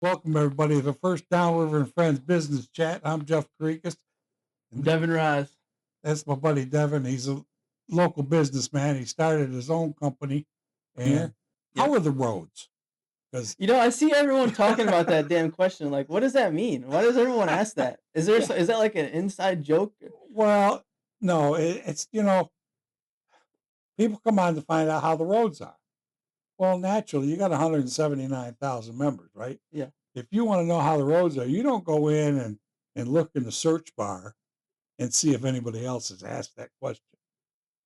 Welcome everybody to the first Downriver Friends business chat. I'm Jeff Creekus, and Devin Rise. that's my buddy Devin. He's a local businessman. He started his own company. And how Yep. are the roads? Because I see everyone talking about that damn question. Like, what does that mean? Why does everyone ask that? Is that like an inside joke? well, no, it's people come on to find out how the roads are. Well, naturally, you got 179,000 members, right? Yeah. If you want to know how the roads are, you don't go in and look in the search bar and see if anybody else has asked that question.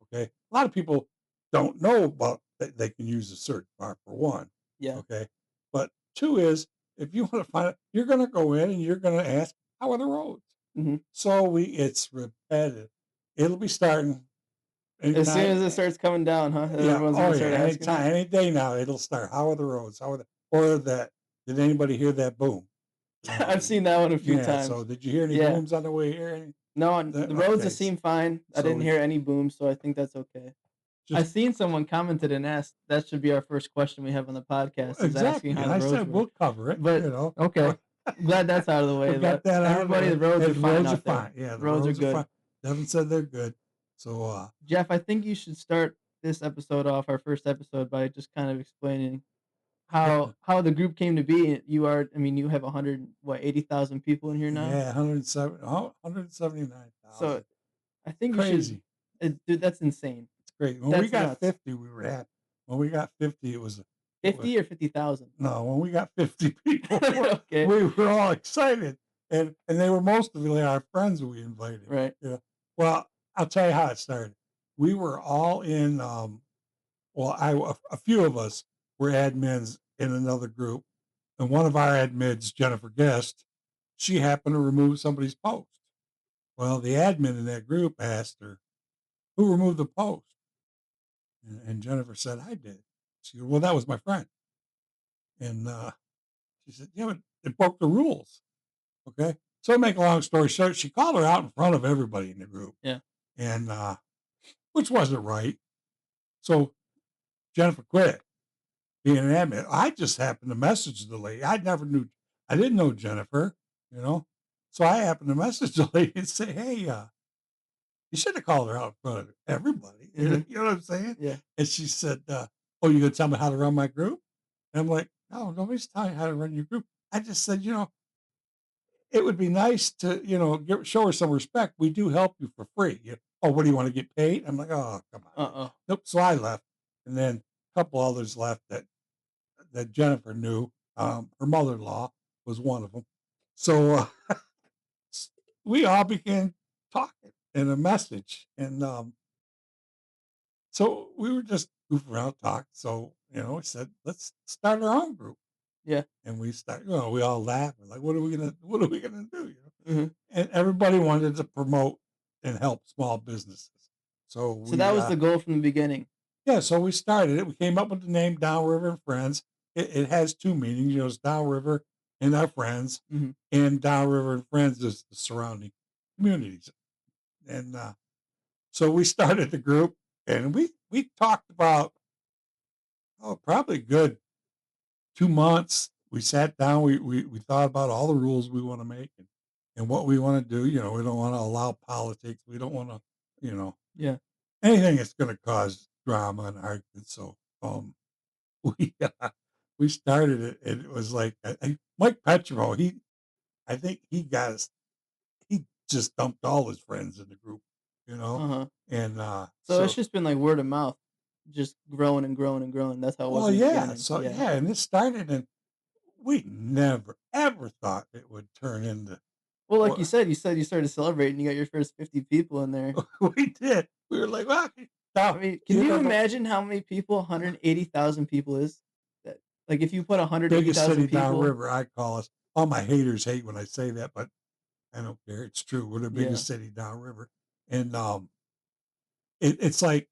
Okay. A lot of people don't know about that they can use the search bar for one. Yeah. Okay. But two is if you want to find it, you're going to go in and you're going to ask, how are the roads? Mm-hmm. So it's repetitive. It'll be starting As soon anytime. as it starts coming down, huh? Yeah. Everyone's gonna start asking. Anytime, any day now, it'll start. How are the roads? Or that, did anybody hear that boom? I've seen that one a few times. So did you hear any Yeah. booms on the way here? No, the roads Okay. seem fine. I didn't hear any booms, so I think that's okay. I've seen someone commented and asked that should be our first question we have on the podcast. Is Exactly. asking how And the I roads said work. we'll cover it. But okay, glad that's out of the way. We got that out of the Everybody, way. the roads are The fine roads are out there. fine. Yeah, the roads are good. fine. Devin said they're good. So Jeff, I think you should start this episode off, our first episode, by just kind of explaining how the group came to be. You have 80,000 people in here now. yeah, 179,000. So I think Crazy. you should. Dude, that's insane. It's great. When we got 50, we were happy. When we got 50, it was 50 or 50,000. No, when we got 50 people, Okay. we were all excited, and they were mostly our friends we invited. Right. Yeah. Well, I'll tell you how it started. We were all in. A few of us were admins in another group, and one of our admins, Jennifer Guest, she happened to remove somebody's post. Well, the admin in that group asked her, "Who removed the post?" And Jennifer said, "I did." She said, "Well, that was my friend." And she said, "Yeah, but it broke the rules." Okay. So to make a long story short, she called her out in front of everybody in the group. Yeah. And which wasn't right. So Jennifer quit being an admin. I just happened to message the lady. I didn't know Jennifer, So I happened to message the lady and say, "Hey, you should have called her out in front of everybody." Mm-hmm. You know what I'm saying? Yeah. And she said, "Oh, you gonna tell me how to run my group?" And I'm like, "No, nobody's telling you how to run your group. I just said, it would be nice to, show her some respect. We do help you for free." "Oh, what do you want to get paid?" I'm like, "Oh, come on." Nope. So I left. And then a couple others left that Jennifer knew. Her mother-in-law was one of them. So we all began talking in a message. And so we were just goofing around talking. So, we said, let's start our own group. Yeah. And we start, we all laugh. We're like, what are we gonna do? Mm-hmm. And everybody wanted to promote and help small businesses. So that was the goal from the beginning. Yeah, so we started it. We came up with the name Downriver Friends. It has two meanings. It's Downriver and our friends, mm-hmm. and Downriver and Friends is the surrounding communities. And so we started the group, and we talked about probably a good 2 months. We sat down. We thought about all the rules we want to make and what we want to do. We don't want to allow politics. We don't want to, yeah, anything that's going to cause drama and argument. So we started it, and it was like Mike Petro. I think he just dumped all his friends in the group, and so it's just been like word of mouth, just growing and growing and growing. That's how it was. Well, yeah. So yeah, and it started, and we never ever thought it would turn into. Well, like you said you started celebrating. You got your first 50 people in there. We did. We were like, well, can you imagine how many people 180,000 people is? Like if you put 180,000 biggest city people, downriver, I call us. All my haters hate when I say that, but I don't care. It's true. We're the biggest city downriver, and it's like,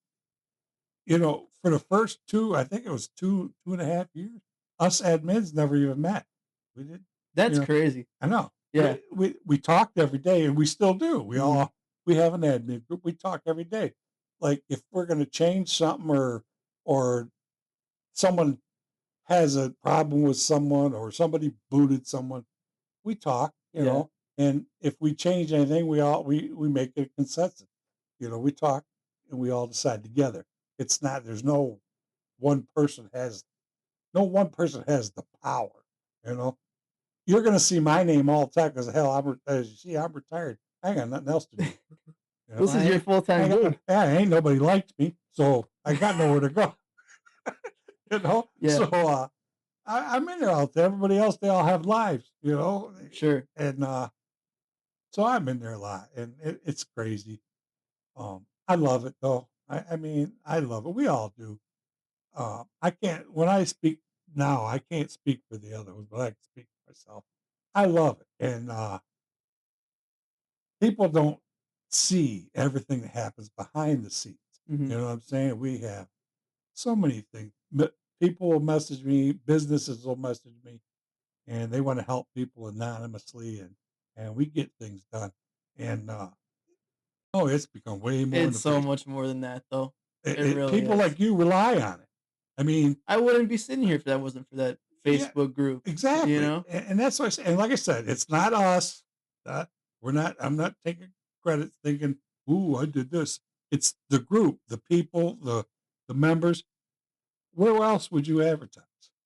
for the first I think it was 2.5 years, us admins never even met. We did. That's crazy. I know. Yeah. We talked every day, and we still do. We have an admin group. We talk every day. Like if we're going to change something or someone has a problem with someone or somebody booted someone, we talk, Yeah. and if we change anything, we make it a consensus. We talk and we all decide together. It's not there's one person has no one person has the power, you know. You're gonna see my name all the time because hell, as you see, I'm retired. I ain't got nothing else to do. This is your I full-time ain't got no, gig. yeah, ain't nobody liked me, so I got nowhere to go. Yeah, So I'm in there all the time. Everybody else, they all have lives, sure. and so I'm in there a lot, and it's crazy. I love it though. I mean, I love it. We all do. I can't when I speak now. I can't speak for the other ones, but I can speak for myself. I love it, and people don't see everything that happens behind the scenes. Mhm. You know what I'm saying? We have so many things. But people will message me, businesses will message me, and they want to help people anonymously, and we get things done. And oh, it's become way more in It's the so Facebook. much more than that, though. It really People is. like you rely on it. I mean, I wouldn't be sitting here if that wasn't for that yeah, Facebook group, you exactly. know? And that's what I say. And like I said, it's not us. Uh, we're not. I'm not taking credit, thinking, "Ooh, I did this." It's the group, the people, the members. Where else would you advertise?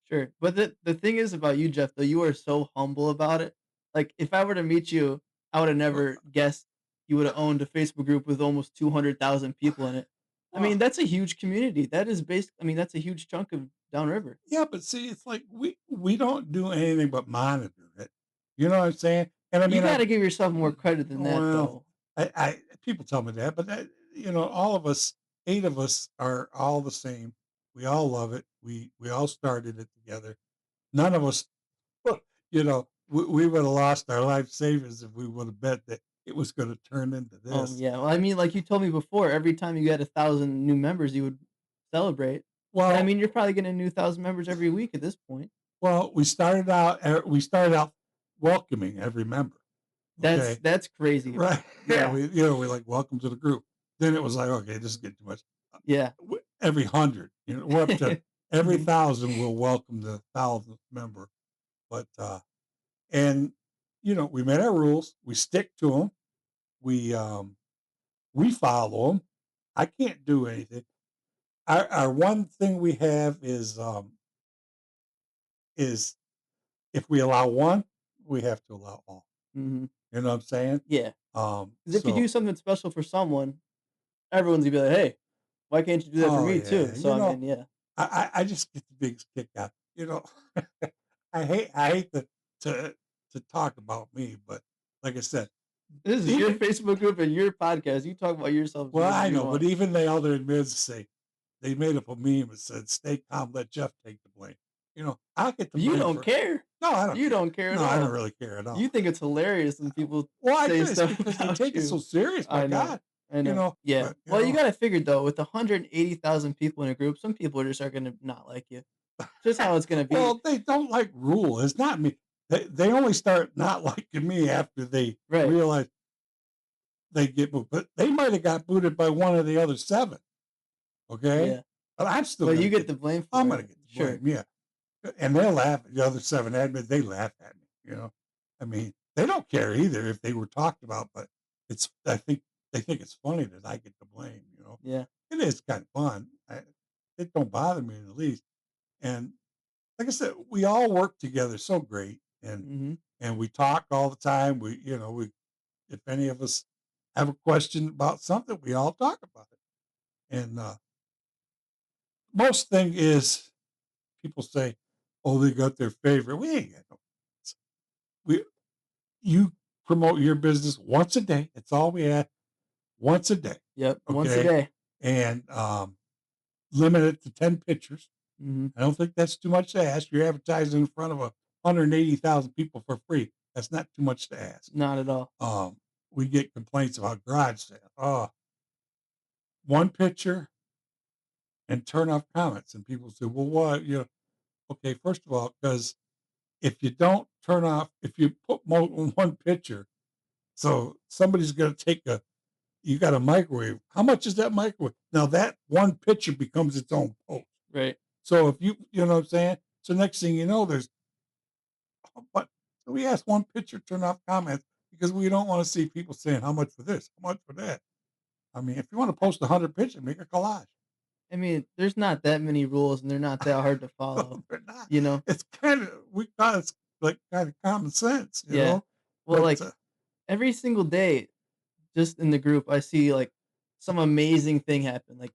Sure, but the thing is about you, Jeff, though, you are so humble about it. Like, if I were to meet you, I would have Well, never guessed you would have owned a Facebook group with almost 200,000 people in it. I well, mean, that's a huge community. That is I mean, that's a huge chunk of Downriver. yeah, but see, it's like we don't do anything but monitor it. You know what I'm saying? And I You mean, gotta give yourself more credit than that, well, though. I people tell me that, but all of us, 8 of us, are all the same. We all love it. We all started it together. None of us, we would have lost our life savings if we would have bet that it was going to turn into this. Yeah, well, I mean, like you told me before, every time you get 1,000 new members, you would celebrate, and I Well, mean, you're probably getting a new 1,000 members every week at this point. we started out welcoming every member. That's Okay. that's crazy. Right. Yeah, Yeah, we're like, "Welcome to the group." Then it was like, "Okay, this is getting too much." yeah. Every 100, we're up to every Mhm. 1,000 will welcome the 1,000th member, but, we made our rules, we stick to them. We follow them. I can't do anything. Our one thing we have is if we allow one, we have to allow all. Mhm. You know what I'm saying? Yeah, because if you do So something special for someone, everyone's gonna be like, "Hey, why can't you do that for oh, me too?" yeah, So, I mean, yeah. I just get the biggest kick out. I hate to to talk about me, but like I said, This is your even Facebook group and your podcast, you talk about yourself as well, much as I you know, but want. even the other admins say they made up a meme that said, "Stay calm, let Jeff take the blame." I'll get the But you blame don't for care. no, I don't You care. don't care at No, I don't all. really care at You all. think it's hilarious when people Well, I do. say It's stuff because they about take it you. so serious. My I know. God, I know. Yeah. but Well, you gotta figure though, with 180,000 people in a group, some people just are gonna not like you. Just how it's gonna be. well, they don't like rule. It's not me. They only start not liking me after they Right. realize they get moved. But they might have got booted by one of the other seven. Okay, Yeah. but I'm still But gonna you get get. the blame I'm for gonna it. get the blame. Sure. Yeah, and they'll laugh. The other seven admins, they laugh at me. I mean, they don't care either if they were talked about, but I think they think it's funny that I get the blame. Yeah. It is kind of fun. It don't bother me in the least. And like I said, we all work together so great, Mhm. and we talk all the time. We if any of us have a question about something, we all talk about it. And most thing is people say, "Oh, they got their favorite." We ain't got no. We You promote your business once a day. That's all we have. Once a day, Yep. Once a okay, day. and limit it to 10 pictures. Mhm. I don't think that's too much to ask. You're advertising in front of 180,000 people for free. That's not too much to ask. Not at all. Um, we get complaints about garage sale. Oh, one picture and turn off comments. And people say, well, what? Okay, first of all, because if you don't turn off, if you put more than one picture, so somebody's going to you got a microwave. How much is that microwave? Now that one picture becomes its own post. Right. So if you know what I'm saying? So next thing you know, there's but so we asked one picture, turn off comments because we don't want to see people saying how much for this, how much for that. I mean, if you want to I post 100 pictures, make a collage. I mean, there's not that many rules, and they're not that hard to follow, No, they're not. you know? It's kind of we thought it's like kind of common sense, you Yeah. know. Well, But like, every single day, just in the group, I see, like, some amazing thing happen, like,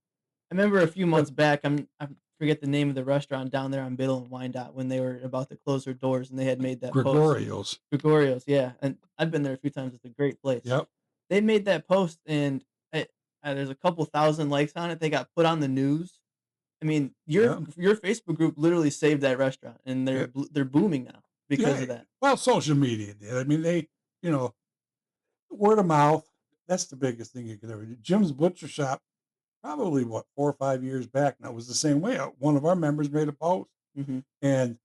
I remember a few months back, I forget the name of the restaurant down there on Biddle and Wyandotte when they were about to close their doors, and they had made that post. Gregorios, Gregorio's, yeah, and I've been there a few times, it's a great place. yep, They made that post, and it there's a couple thousand likes on it, they got put on the news. I mean, yep, your Facebook group literally saved that restaurant, and yep. they're booming now because Yeah, of that. well, social media did. I mean, they, you know, word of mouth. That's the biggest thing you could ever do. Jim's Butcher Shop, probably what 4 or 5 years back, now it was the same way. One of our members made a post, Mhm. and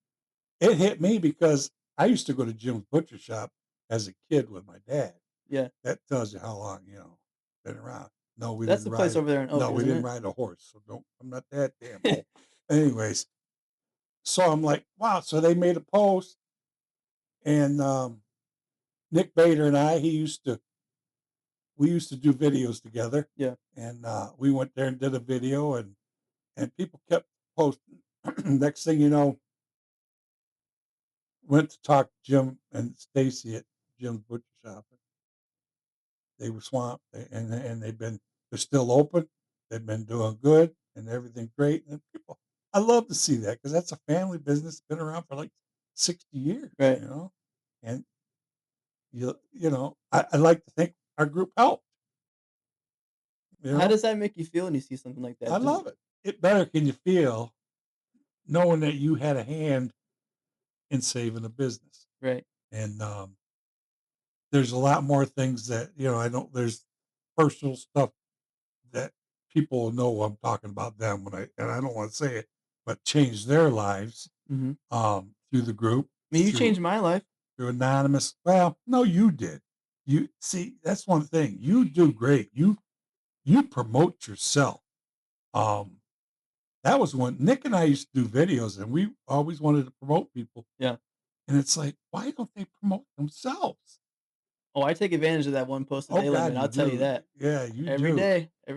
it hit me because I used to go to Jim's Butcher Shop as a kid with my dad. Yeah. That tells you how long, been around. No, we That's didn't the place ride over there in Oak, no, we isn't didn't it? ride a horse, so don't I'm not that damn old. Anyways, so I'm like, "Wow," so they made a post, and, Nick Bader and I, he used to we used to do videos together, Yeah. and, we went there and did a video, and people kept posting. Next thing you know, went to talk to Jim and Stacy at Jim's Butcher Shop. They were swamped, and they're still open. They've been doing good, and everything's great. And people, I love to see that because that's a family business, been around for like 60 years, Right. And I like to think our group helped. You How know, does that make you feel when you see something like I that? Does love it. It better can you feel knowing that you had a hand in saving a business, right. and there's a lot more things that I don't. There's personal stuff that people will know I'm talking about them when I don't want to say it, but change their lives Mhm. through the group, I mean, you through changed my life. through anonymous. Well, no, you did. You see, that's one thing. You do great. You promote yourself. Um, that was when Nick and I used to do videos, and we always wanted to promote people. Yeah. And it's like, why don't they promote themselves? Oh, I take advantage of that one post a Oh day God, limit, you I'll tell you do. that. Yeah, you do. Every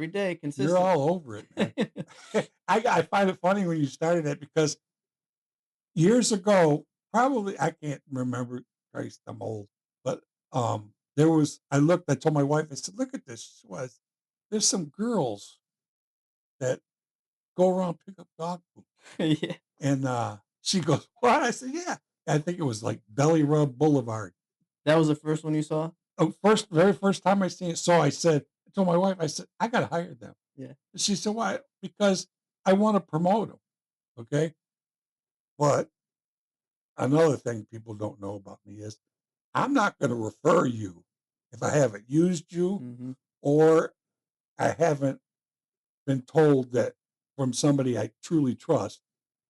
day, You're consistent. all over it, man. I find it funny when you started it because years ago, probably I can't remember. Christ, I'm old, but there was. I looked. I told my wife. I said, "Look at this. There's some girls that go around pick up dog poop," Yeah. and she goes, "What?" I said, "Yeah." I think it was like Belly Rub Boulevard. That was the first one you saw? Very first time I seen it. So I told my wife. I said, "I got to hire them." Yeah. She said, "Why?" Because I want to promote them. Okay, but another thing people don't know about me is I'm not going to refer you if I haven't used you Mhm. or I haven't been told that from somebody I truly trust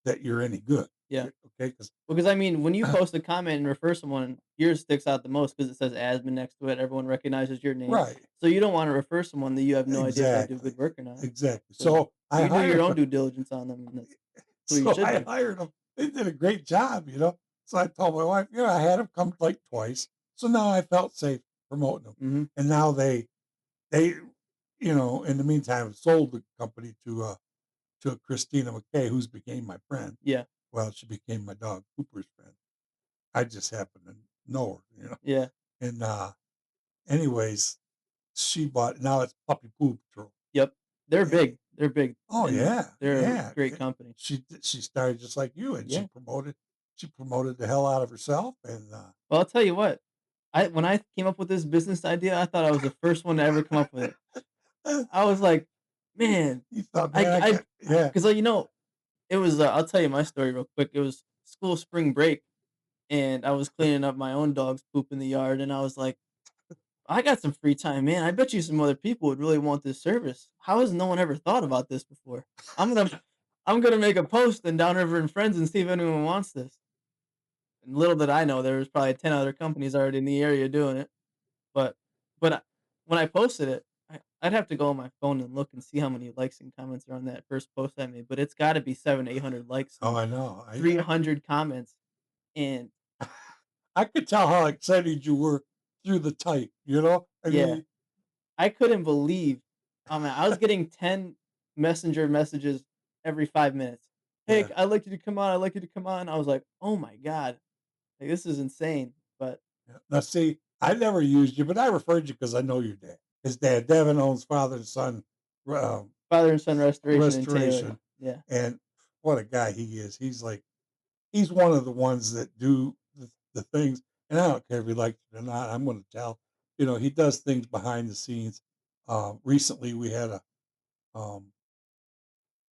that you're any good. Yeah. Okay, because Because, I mean, when you post a comment and refer someone, yours sticks out the most because it says "admin" next to it, everyone recognizes your name. right, So you don't wanna refer someone that you have no idea if they do exactly, good work or not. exactly. So So I you do your hired own them. due diligence on them, and that's what you So should I do. hired them. They did a great job. So I told my wife, I had them come like twice. So now I felt safe promoting them, Mhm. and now they in the meantime sold the company to Christina McKay, who's became my friend. Yeah. Well, she became my dog Cooper's friend. I just happened to know her. Yeah. And anyways, she bought now it's Puppy Poo Patrol. Yep. They're And, big. They're big, oh and yeah, they're a yeah. great company. She started just like you, and Yeah. she promoted the hell out of herself, and Well, I'll tell you what, when I came up with this business idea, I thought I was the first one to ever come up with it. I was like, "Man, you thought, man, I I got yeah. 'cause, it was, I'll tell you my story real quick. It was school spring break, and I was cleaning up my own dog's poop in the yard, and I was like, "I got some free time, man. I bet you some other people would really want this service. How has no one ever thought about this before? I'm gonna I'm gonna make a post in Downriver and Friends and see if anyone wants this." And little did I know there was probably 10 other companies already in the area doing it. But but I when I posted it, I'd have to go on my phone and look and see how many likes and comments are on that first post I made, but it's gotta be 700, 800 likes Oh, and I know. 300 comments, and I could tell how excited you were through the type, you know? I yeah, mean, I couldn't believe, oh, man, I was getting 10 messenger messages every 5 minutes. "Hey, yeah, I'd like you to come on, I'd like you to come on." I was like, "Oh my god, like, this is insane," but yeah. Now see, I never used you, but I referred you because I know your dad. His dad, Devin, owns father and son, um, father and son restoration in Taylor. restoration, Yeah. and what a guy he is. He's one of the ones that do the things, and I don't care if he likes it or not. I'm going to tell. You know, he does things behind the scenes. Recently, we had um,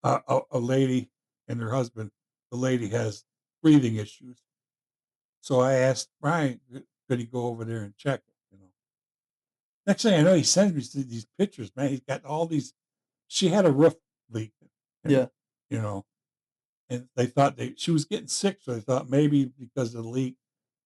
a lady and her husband. The lady has breathing issues, so I asked Brian, could he go over there and check it? You know, next thing I know, he sends me these pictures. Man, he's got all these. She had a roof leak, and Yeah. you know, and they thought she was getting sick, so they thought maybe because of the leak.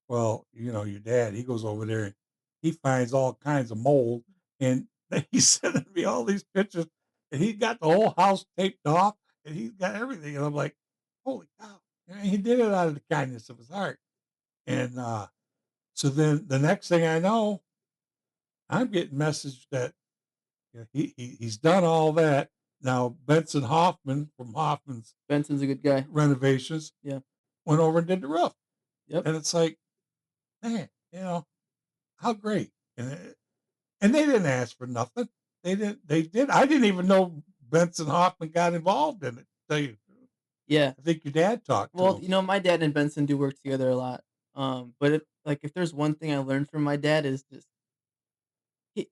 Well, you know, your dad, he goes over there and he finds all kinds of mold, and he's sending me all these pictures, and he got the whole house taped off, and he's got everything, and I'm like, holy cow! And he did it out of the kindness of his heart, and so then the next thing I know, I'm getting message that he's done all that. Now Benson Hoffman from Hoffman's Benson's a good guy. renovations Yeah. went over and did the roof, Yep. and it's like, man, you know how great, and they didn't ask for nothing. They didn't. They did. I didn't even know Benson Hoffman got involved in it. To tell you, the truth. Yeah. I think your dad talked to Well, him. my dad and Benson do work together a lot. But if there's one thing I learned from my dad is just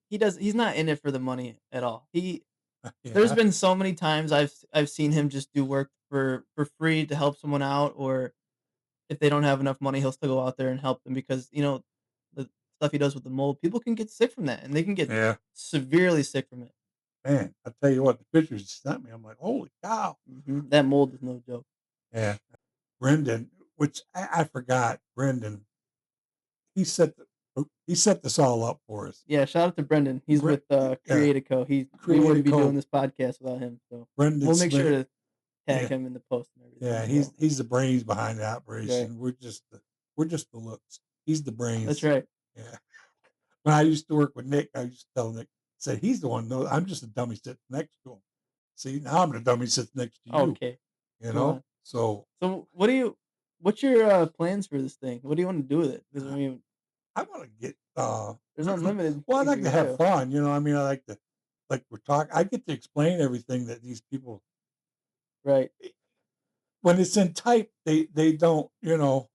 he's not in it for the money at all. There's Yeah, been so many times I've seen him just do work for free to help someone out, or if they don't have enough money, he'll still go out there and help them because, the stuff he does with the mold, people can get sick from that, and they can get yeah, severely sick from it. man. I tell you what, the pictures you sent me, I'm like, holy cow. That mold is no joke. Yeah, Brendan, which I forgot. Brendan, he set this all up for us. Yeah, shout out to Brendan. He's Bre- with, yeah, CreataCo. We wouldn't be doing CreataCo, this podcast without him, so Brendan we'll make sure Smith. to tag Yeah, him in the post and everything yeah, as well. he's the brains behind the Right. operation. We're just the looks. He's the That's brains. right. Yeah. When I used to work with Nick, I used to tell Nick, said he's the one. No, I'm just a dummy sitting next to him. See, now I'm the dummy sitting next to you. Okay. You Come know, on. so So, what's your, plans for this thing? What do you wanna do with it? Because, uh, I want to get. there's unlimited Well, I'd things like you to can have do. fun. You know, I mean, I like to, like we're talking. I get to explain everything that these people Right. when it's in type. They don't. You know,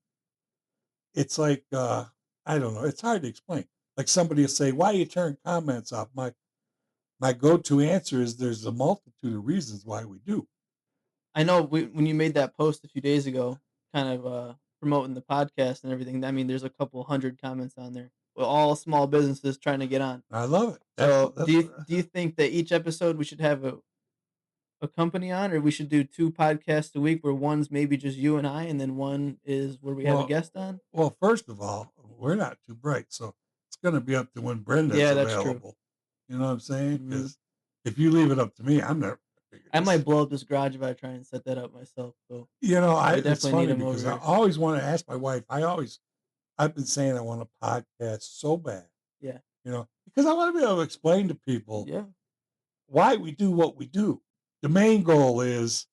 it's like I don't know. It's hard to explain. Like somebody will say, "Why you turn comments off?" My go to answer is, "There's a multitude of reasons why we do." I know when you made that post a few days ago, kind of, promoting the podcast and everything, I mean, there's a couple 100 comments on there. Well, all small businesses trying to get on. I love it. So, That's do you think that each episode we should have a company on, or we should do 2 podcasts a week where one's maybe just you and I, and then one is where we have a well. guest on? Well, first of all, we're not too bright, so it's going to be up to when Brenda's Yeah, that's true. available. You know what I'm saying? Mhm. Because if you leave it up to me, I'm never going to figure I this. might blow up this garage if I try and set that up myself, so You know, I it's definitely need funny him because over I here. always want to ask my wife. I've been saying I want a podcast so bad. Yeah. You know, because I want to be able to explain to people Yeah. why we do what we do. The main goal is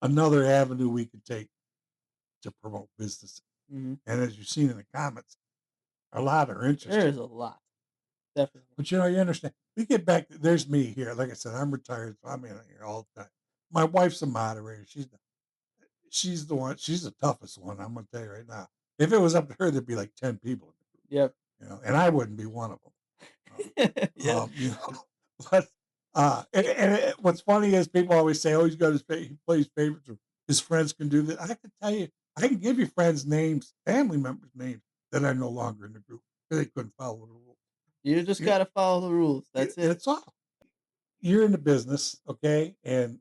another avenue we can take to promote business. Mhm. And as you've seen in the comments, a lot are There interested. is a lot, definitely. But, you know, you understand. We get back there's me here. Like I said, I'm retired, so I'm in here all the time. My wife's a moderator. She's the one. She's the toughest one. I'm gonna tell you right now. If it was up to her, there'd be like 10 people in the group, Yep. you know, and I wouldn't be one of them. Yeah. You know, but what's funny is people always say, "Oh, he plays favorites, or his friends can do that." I can tell you, I can give you friends' names, family members' names that are no longer in the group because they couldn't follow the rules. You just Yeah, gotta follow the rules, that's it. that's all. You're in the business, okay, and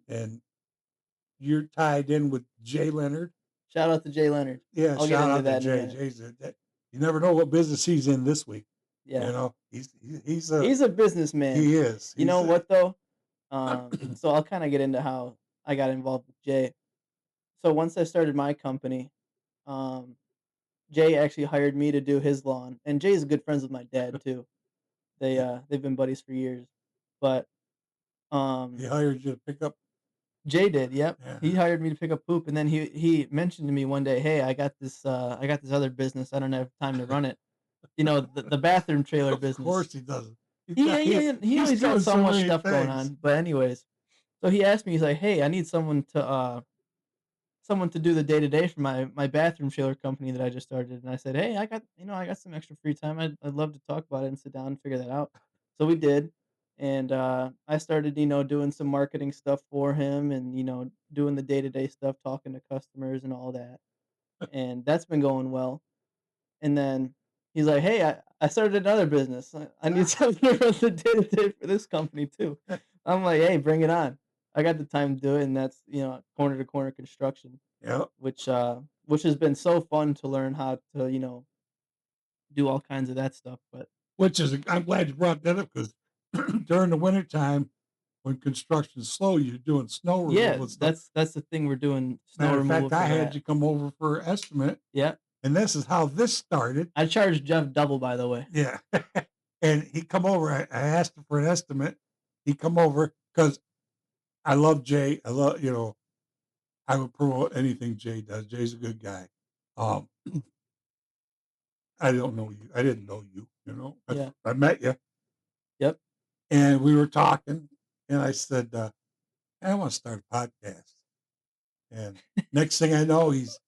you're tied in with Jay Leonard. Shout out to Jay Leonard. Yeah, I'll get shout into out to that in a Jay. minute. Jay's a, that, you never know what business he's in this week. Yeah. He's a He's a businessman. he is. You know He's a what though? So I'll kinda get into how I got involved with Jay. So once I started my company, um, Jay actually hired me to do his lawn, and Jay's good friends with my dad too. They've been buddies for years. But, he um, hired you to pick up. Jay did, yep. He Yeah. hired me to pick up poop, and then he mentioned to me one day, "Hey, I got this other business, I don't have time to run it." You know, the bathroom trailer Of business. course he doesn't. Yeah, yeah, yeah, he He's always got doing so so much many stuff going things. on, but anyways, so he asked me, he's like, "Hey, I need someone to do the day to day for my bathroom trailer company that I just started." And I said, "Hey, I got some extra free time. I'd love to talk about it and sit down and figure that out." So we did, and I started, doing some marketing stuff for him, and doing the day to day stuff, talking to customers and all that, and that's been going well. And then he's like, "Hey, I started another business. I need someone to run the day to day for this company too." I'm like, "Hey, bring it on. I got the time to do it." And that's, corner to corner construction, Yep. which has been so fun to learn how to, do all kinds of that stuff. But Which is I'm glad you brought that up because during the wintertime when construction's slow, you're doing snow yeah, removal and stuff. that's the thing, we're doing snow Matter of removal fact, for I had that. you come over for an estimate, Yeah. and this is how this started. I charged Jeff double, by the way. Yeah. And he come over, I asked him for an estimate. He come over because I love Jay. I love, I would promote anything Jay does. Jay's a good guy. Um, I don't know you. I didn't know you, Yeah. I met you Yep. and we were talking and I said, I want to start a podcast. And next thing I know, he's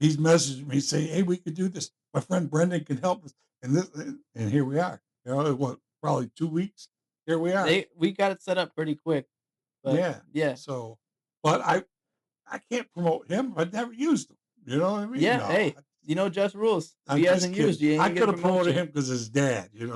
messaging me saying, "Hey, we could do this. My friend Brendan can help us." And here we are. What, probably 2 weeks. Here we are. We got it set up pretty quick, but Yeah. yeah. So, but I can't promote him. I've never used him. You know what I mean? Yeah, No, hey, Just rules. If I'm he just hasn't kidding. used you, he I ain't gonna could have promote promoted you. him because his dad. You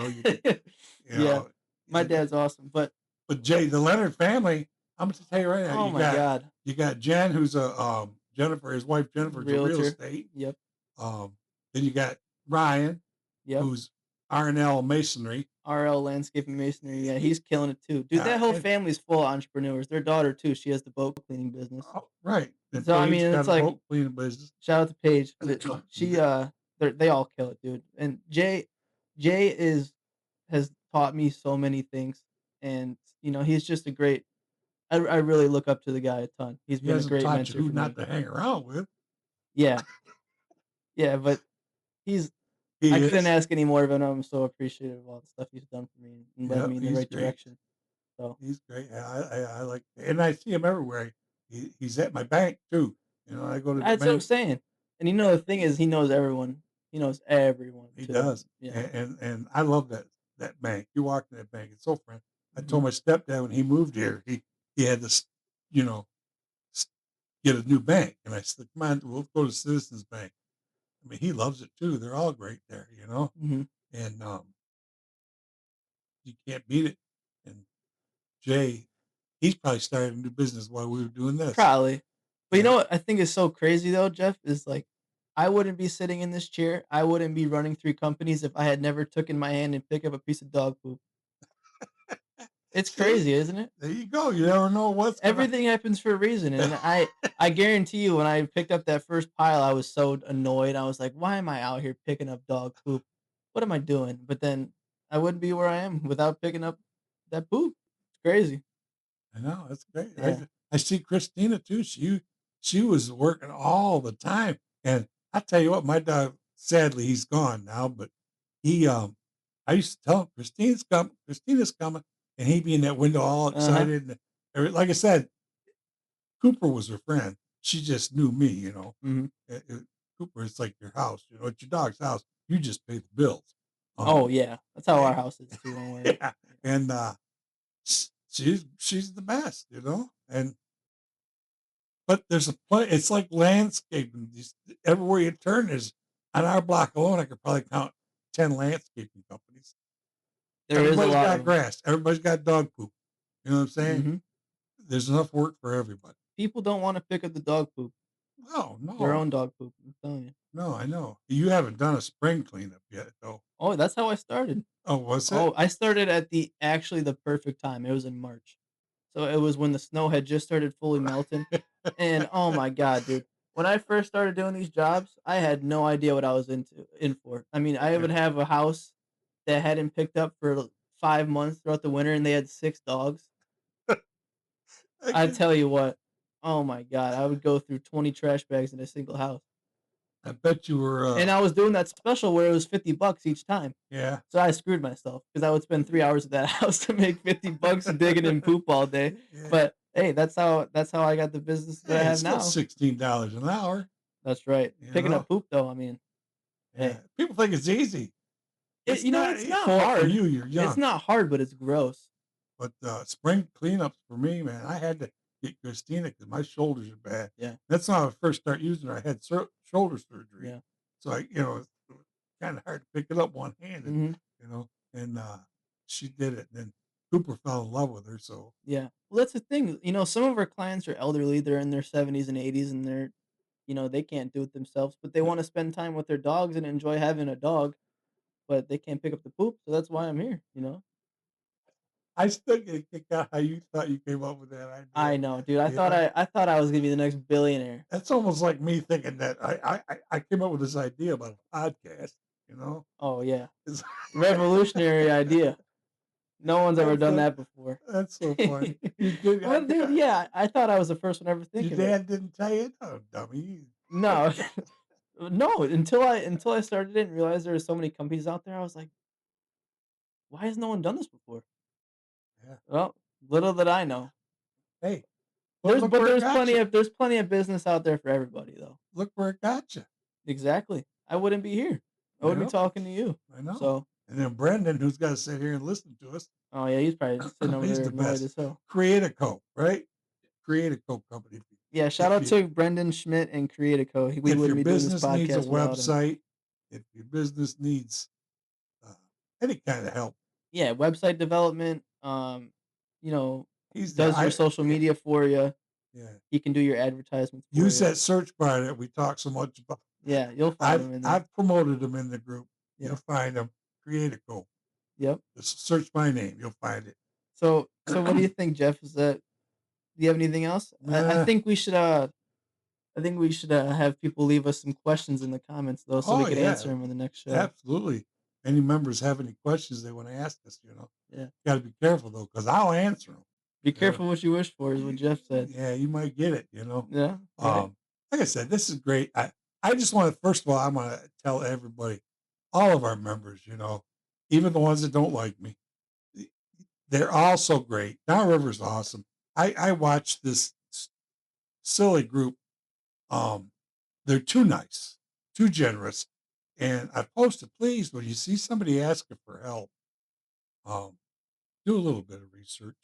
Yeah, know, my and dad's awesome, but but Jay, the Leonard family. I'm going to tell you right now. oh my god, You got Jen, who's a Jennifer. His wife Jennifer's a real realtor. estate. Yep, Um, then you got Ryan, yep. who's R&L Masonry. RL Landscaping Masonry. Yeah, He, he's killing it too, dude. That whole and family's full of entrepreneurs. Their daughter too. She has the boat cleaning business. oh, right. And So I Paige's mean, got it's a like boat cleaning business. shout out to Paige. She they all kill it, dude. And Jay is has taught me so many things, and he's just a great. I really look up to the guy a ton. He's He been a hasn't great taught you mentor who for not me. to hang around with. Yeah, yeah, but he's I He couldn't is. ask any more of him. I'm so appreciative of all the stuff he's done for me and led Yeah, me in the he's right great. direction. So He's great. Yeah, I like, and I see him everywhere. He's at my bank too. I go to the that's what I'm bank. saying. And the thing is, he knows everyone. He knows everyone He too. does, Yeah. and I love that bank. You walk in that bank, it's so friendly. I Hmm. told my stepdad when he moved here, he had to, you know, s- get a new bank, and I said, "Come on, we'll go to Citizens Bank." I mean, he loves it too. They're all great there. Hmm. And you can't beat it. And Jay, he's probably started a new business while we were doing this. Probably. But you Yeah, know what I think is so crazy though, Jeff, is like I wouldn't be sitting in this chair. I wouldn't be running 3 companies if I had never took in my hand and pick up a piece of dog poop. It's see, crazy, isn't it? there you go. You never know what's gonna. Everything happens for a reason, and I guarantee you, when I picked up that first pile, I was so annoyed. I was like, "Why am I out here picking up dog poop? What am I doing?" But then I wouldn't be where I am without picking up that poop. It's crazy. I know, that's great. Yeah. I see Christina too. She was working all the time, and I tell you what, my dog. Sadly, he's gone now, but he I used to tell him Christina's coming, and he'd be in that window all Uh huh. excited. And like I said, Cooper was her friend. She just knew me. Hmm. Cooper, it's like your house. It's your dog's house. You just pay the bills. Oh Um, yeah, that's how our and, house is too. Don't worry. yeah, and she's the best. And but there's it's like landscaping. Everywhere you turn is on our block alone. I could probably count 10 landscaping companies. There is a Everybody's lot of got them. grass. Everybody's got dog poop. You know what I'm saying? Hmm. There's enough work for everybody. People don't want to pick up the dog poop, No, their no. own dog poop. I'm telling you. No, I know. You haven't done a spring cleanup yet, though. Oh, that's how I started. Oh, was it? Oh, I started at the actually the perfect time. It was in March. So it was when the snow had just started fully melting. And oh my god, dude. When I first started doing these jobs, I had no idea what I was in for. I mean, I would Yeah. have a house that hadn't picked up for 5 months throughout the winter and they had 6 dogs. I I can tell you what. Oh my god, I would go through 20 trash bags in a single house. I bet you were, And I was doing that special where it was $50 each time. yeah. So I screwed myself because I would spend 3 hours at that house to make $50 digging in poop all day. Yeah. But hey, that's how I got the business that I Hey, it's have still now. $16 an hour, That's right. you Picking know? up poop though, I mean, Yeah. hey, People think it's easy. It's not it's not well, for hard. you, you're It's young. not hard, but it's gross. But, spring cleanups for me, man, I had to get Christina because my shoulders are bad. Yeah, That's when I first start using her. I had shoulder surgery. yeah, So it's kinda hard to pick it up one-handed, mhm, and, she did it, and then Cooper fell in love with her, so yeah. Well, that's the thing, some of our clients are elderly, they're in their 70s and 80s, and they can't do it themselves, but they wanna spend time with their dogs and enjoy having a dog, but they can't pick up the poop, so that's why I'm here. I still get a kick out how you thought you came up with that I idea, know, dude. I you thought know? I I thought I was gonna be the next billionaire. That's almost like me thinking that I came up with this idea about a podcast, you know? Oh, yeah. It's Revolutionary idea. No one's ever that's done so that before. that's so funny. You did I Well, think dude, yeah, I thought I was the first one to ever your think of it. dad didn't tell you? Oh, dummy. No. No, until I started it and realized there were so many companies out there, I was like, "Why has no one done this before?" Yeah. Well, little did I know. Hey, but There's look but where it there's got plenty you. of there's plenty of business out there for everybody, though. Look where it got you. Exactly. I wouldn't be here. I I wouldn't be know. talking to you. I know. So, And then Brendan, who's gotta sit here and listen to us, oh, yeah, he's probably sitting over he's there the annoyed best. as hell. CreataCo, right? CreataCo company. Yeah, shout If out you to Brendan Schmidt and CreataCo. We if your wouldn't be doing this business needs a podcast without him. website, if your business needs, uh, any kind of help, Yeah, website development, you know, he's there. does your I social yeah, media for you. yeah. He can do your advertisements for Use you. that search bar that we talk so much about. Yeah, you'll find him in there. I've promoted them in the group. You'll Yeah. find them. CreataCo. Yep. Just search my name, you'll find it. So what do you think, Jeff? Do you have anything else? Nah. I think we should have people leave us some questions in the comments though so we Oh, could answer yeah. them in the next show. Absolutely. Any members have any questions they wanna ask us, Yeah. gotta be careful though, because 'cause I'll answer them. Be You know? careful what you wish for is what Y Jeff said. Yeah, you might get it. Yeah, right. Like I said, this is great. I just wanna first of all, I wanna tell everybody, all of our members, even the ones that don't like me, th they're all so great. Downriver's awesome. I watched this silly group, um, they're too nice, too generous, and I posted, "Please, when you see somebody asking for help, um, do a little bit of research."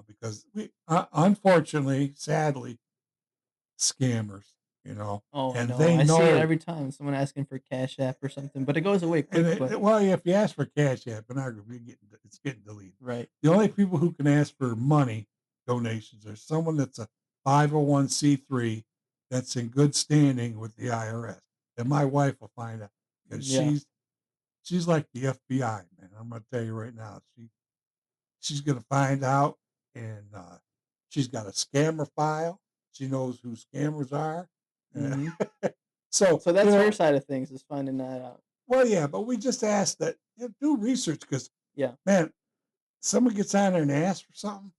Because unfortunately, sadly, scammers, Oh, I and know. they I see it know. every time someone asking for Cash App or something, but it goes away And quick, but well, if you ask for Cash App in our group, it's getting deleted. right. The only people who can ask for money donations are someone that's a 501(c)(3) that's in good standing with the IRS. And my wife will find out because Yeah, she's like the FBI, man. I'm gonna tell you right now. She's gonna find out, and, she's got a scammer file. She knows who scammers are. Uh, mhm. so, So that's her side of things is finding that out. well, yeah, but we just ask that do research because, Yeah, man, someone gets on there and asks for something,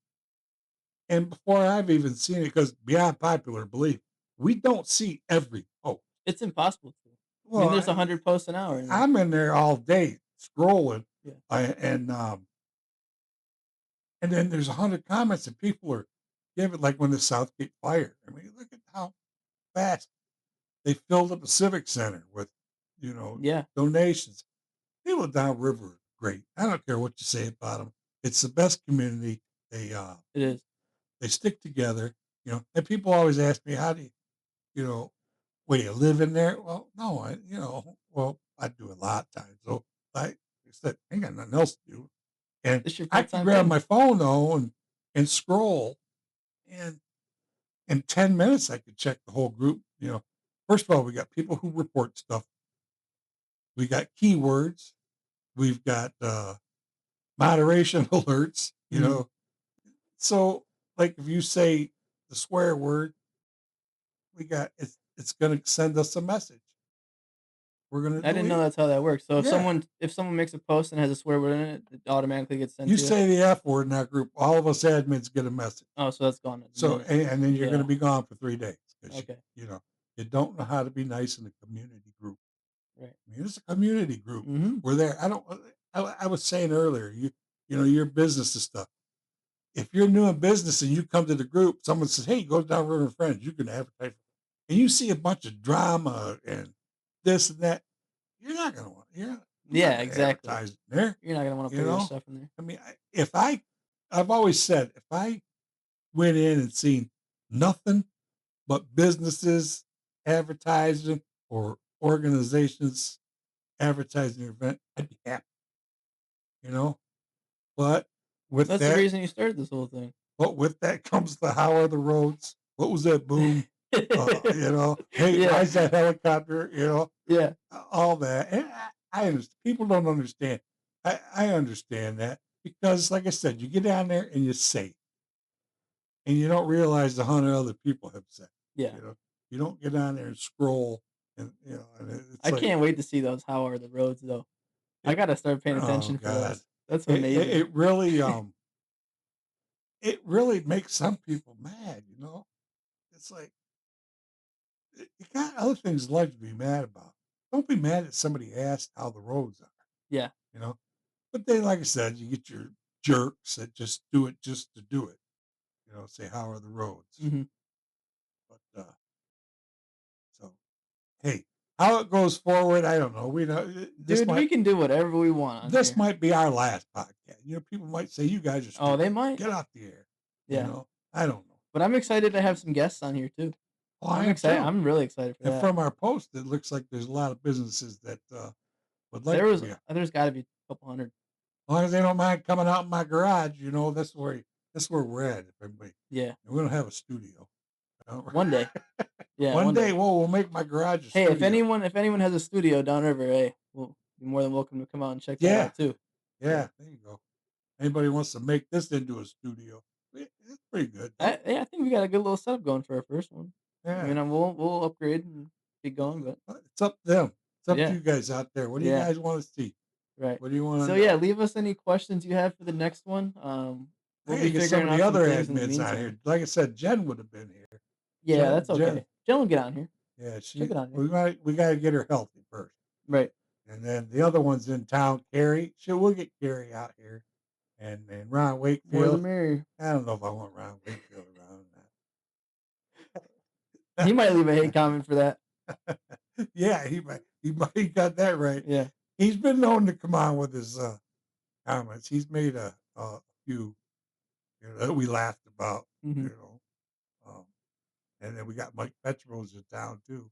and before I've even seen it, because beyond popular belief, we don't see every post. it's impossible to. I Well, mean, there's 100 posts an hour in there. I'm in there all day scrolling, Yeah. and then there's 100 comments and people are giving, like when the Southgate fire. I mean, look at how fast they filled up a civic center with, Yeah, donations. People downriver are great. I don't care what you say about them. It's the best community. They uh it is. they stick together, and people always ask me, how do you know, where you live in there? Well, no, I do a lot of times. So I said, I ain't got nothing else to do. And It's your I can full-time grab thing. my phone though and scroll, and in 10 minutes I could check the whole group. First of all, we got people who report stuff. We got keywords. We've got moderation alerts. Mhm. So like if you say the swear word, we got it's going to send us a message. We're going to I didn't know delete it. that's how that works. So Yeah. if someone makes a post and has a swear word in it, it automatically gets sent You to you? say the F word in that group, all of us admins get a message. Oh, so that's gone in a So minute. and then you're going to Yeah. be gone for 3 days because Okay. you know you don't know how to be nice in a community group. Right. I mean, it's a community group. Mhm. We're there. I don't. I was saying earlier, your business and stuff. If you're new in business and you come to the group, someone says, "Hey, go to Downriver Friends. You can advertise," and you see a bunch of drama and this and that. You're not going to want. I'm not Yeah, going to exactly. advertise there. You're not gonna wanna You put your know. stuff in there. I mean, I've always said if I went in and seen nothing but businesses advertising or organizations advertising your event, I'd be happy, you know. But with That's the that, reason you started this whole thing. comes the how are the roads? What was that boom? Hey, why Yeah. is that helicopter? Yeah. All that. And I understand. People don't understand. I understand that because, like I said, you get down there and you say it, and you don't realize the 100 other people have said it. Yeah. You don't get down there and scroll, and it's I like, can't wait to see those "How are the roads," though. I it, gotta start paying oh attention for God, those. That's it, it, amazing. it really it really makes some people mad. It's like you got other things in life to be mad about. Don't be mad at somebody asked how the roads are. Yeah. You know, but then, like I said, you get your jerks that just do it just to do it. Say how are the roads? Mhm. But so hey, how it goes forward, I don't know. We know this Dude, we might can do whatever we want on this here. might be our last podcast. People might say you guys are Oh, they stupid. might. Get off the air. Yeah. I don't know. But I'm excited to have some guests on here too. Oh, I am too. I'm really excited for And that. from our post, it looks like there's a lot of businesses that would like to be. As There's gotta be a couple hundred. long as they don't mind coming out in my garage, that's where we're at. If everybody, Yeah. and we don't have a studio. Uh, One day. Yeah, One one day, day. we'll make my garage a Hey, studio. if anyone has a studio downriver, hey, well, you're more than welcome to come out and check that Yeah, out too. Yeah. yeah. There you go. Anybody wants to make this into a studio? It's pretty good though. I think we got a good little setup going for our first one. I Yeah. mean, we'll upgrade and keep going, but It's up to them. It's up to yeah. you guys out there. What do you Yeah. guys want to see? Right. What do you want So to yeah, know? leave us any questions you have for the next one. I We'll gotta be get some figuring of the out some other things in the admins on meantime. here. Like I said, Jen would have been here. Yeah, that's Jen, okay. Jill will get on here. yeah, She'll get on here. we gotta get her healthy first. Right. And then the other one's in town, Carrie. We'll get Carrie out here. And Ron More the Wakefield. merrier. I don't know if I want Ron Wakefield around He might leave a hate that. comment for that. Yeah, he got that right. Yeah. He's been known to come on with his comments. He's made a few that we laughed about, Hmm. you know. Um, and then we got Mike Petros in town too.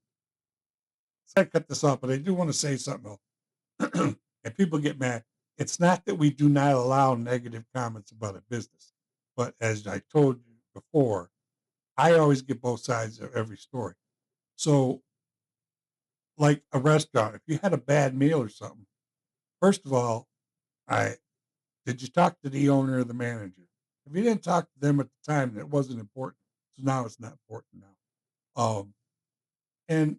So I cut this off, but I do want to say something else. And people get mad. It's not that we do not allow negative comments about a business, but as I told you before, I always get both sides of every story. So, like a restaurant, if you had a bad meal or something, first of all, I did you talk to the owner or the manager? If you didn't talk to them at the time, that wasn't important. So now it's not important now. And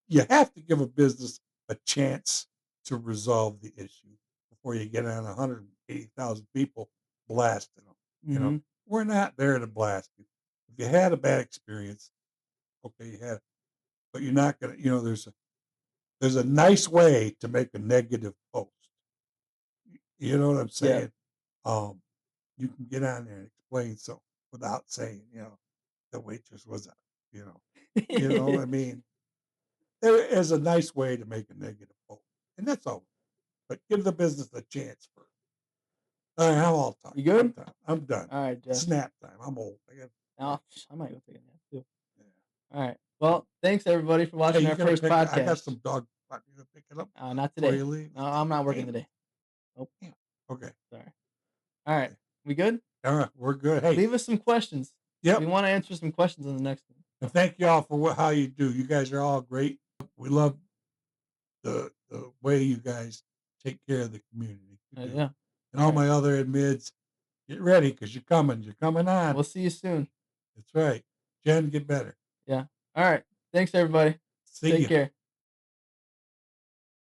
you have to give a business a chance to resolve the issue before you get on 180,000 people blasting them. You know, Hmm. we're not there to blast you. If you had a bad experience, okay, you had, but you're not gonna. There's a nice way to make a negative post. You know what I'm Yeah. saying? Um, you can get on there and explain so without saying, the waitress was a, you know, I mean, there is a nice way to make a negative post, and that's all. But give the business a chance first. All right, I'm all talking. You I'm good? done. I'm done. All right, Jeff. Snap time. I'm old. Oh, I might go take a nap too. Yeah. All right. Well, thanks everybody for Hey, watching you our gonna first pick? I got podcast. some dog. You gonna pick it up Not before today. you leave? No, I'm not working Damn it. today. Nope. Damn. Okay. Sorry. All right. Okay. We good? All right. We're good. Hey. Leave us some questions. We Yep. want to answer some questions in the next one. And thank you all for how you do. You guys are all great. We love the way you guys take care of the community. We do. Yeah. And All all right. my other admits, get ready because you're coming. You're coming on. We'll see you soon. That's right. Jen, get better. Yeah. All right. Thanks, everybody. See Take you. care.